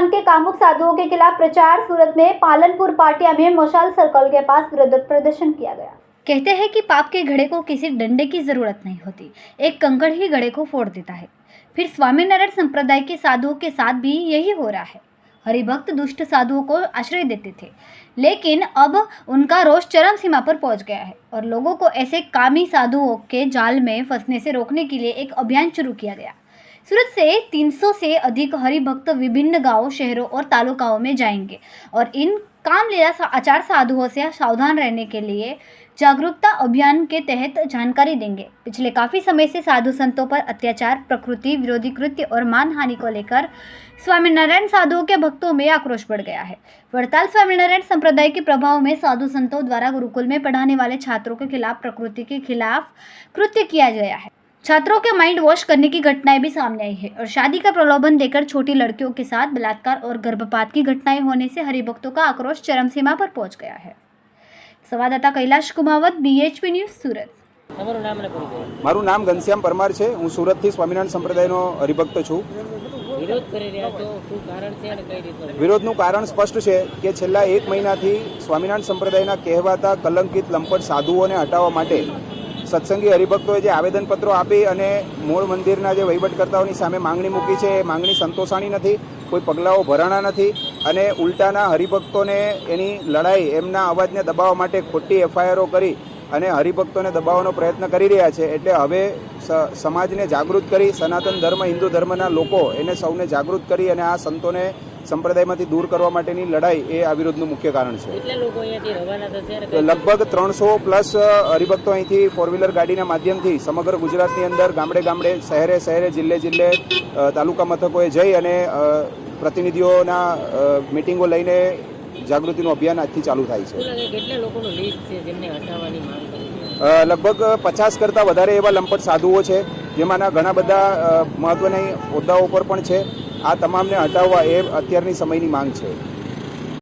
हिंदुस्तान के कामुक साधुओं के खिलाफ प्रचार। सूरत में पालनपुर पाटिया में मशाल सर्कल के पास विरोध प्रदर्शन किया गया। कहते हैं कि पाप के घड़े को किसी डंडे की जरूरत नहीं होती, एक कंकड़ ही घड़े को फोड़ देता है। फिर स्वामीनारायण संप्रदाय के साधुओं के साथ भी यही हो रहा है। हरिभक्त दुष्ट साधुओं को आश्रय देते थे, लेकिन अब उनका रोष चरम सीमा पर पहुंच गया है और लोगों को ऐसे कामी साधुओं के जाल में फंसने से रोकने के लिए एक अभियान शुरू किया गया। सूरत से 300 से अधिक हरिभक्त विभिन्न गांवों, शहरों और तालुकाओं में जाएंगे और इन कामलीला आचार साधुओं से सावधान रहने के लिए जागरूकता अभियान के तहत जानकारी देंगे। पिछले काफ़ी समय से साधु संतों पर अत्याचार, प्रकृति विरोधी कृत्य और मानहानि को लेकर स्वामीनारायण साधुओं के भक्तों में आक्रोश बढ़ गया है। वड़ताल स्वामीनारायण संप्रदाय के प्रभाव में साधु संतों द्वारा गुरुकुल में पढ़ाने वाले छात्रों के खिलाफ प्रकृति के खिलाफ कृत्य किया गया है। छात्रों के माइंड वॉश करने की घटनाएं भी सामने आई है और शादी का प्रलोभन देकर छोटी लड़कियों के साथ बलात्कार और गर्भपात की घटनाएं होने से हरिभक्तों का आक्रोश चरम सीमा पर पहुंच गया है। संवाददाता कैलाश कुमावत, BHP न्यूज़, सूरत। મારું નામ ઘનશ્યામ પરમાર છે। હું સુરતથી સ્વામિનારાયણ સંપ્રદાયનો હરિભક્ત છું। વિરોધનું કારણ સ્પષ્ટ છે કે છેલ્લા 1 મહિનાથી સ્વામિનારાયણ સંપ્રદાયના કહેવાતા કલંકિત લંપટ સાધુઓને હટાવવા માટે સત્સંગી હરિભક્તોએ જે આવેદનપત્રો આપી અને મૂળ મંદિરના જે વહીવટકર્તાઓની સામે માંગણી મૂકી છે એ માંગણી સંતોષાણી નથી, કોઈ પગલાઓ ભરાણા નથી અને ઉલટાના હરિભક્તોને એની લડાઈ, એમના અવાજને દબાવવા માટે ખોટી FIRઓ કરી અને હરિભક્તોને દબાવવાનો પ્રયત્ન કરી રહ્યા છે। એટલે હવે સમાજને જાગૃત કરી, સનાતન ધર્મ, હિન્દુ ધર્મના લોકો એને સૌને જાગૃત કરી અને આ સંતોને સંપ્રદાયમાંથી દૂર કરવા માટેની લડાઈ એ આ વિરોધનું મુખ્ય કારણ છે। લગભગ 300+ હરિભક્તો અહીંથી 4-વ્હીલર ગાડીના માધ્યમથી સમગ્ર ગુજરાતની અંદર ગામડે ગામડે, શહેરે શહેરે, જિલ્લે જિલ્લે, તાલુકા મથકોએ જઈ અને પ્રતિનિધિઓના મિટિંગો લઈને જાગૃતિનું અભિયાન આજથી ચાલુ થાય છે। લગભગ 50 કરતાં વધારે એવા લંપટ સાધુઓ છે, જેમાંના ઘણા બધા મહત્વના હોદ્દાઓ પર પણ છે। આ તમામને હટાવવા એ અત્યારની સમયની માંગ છે।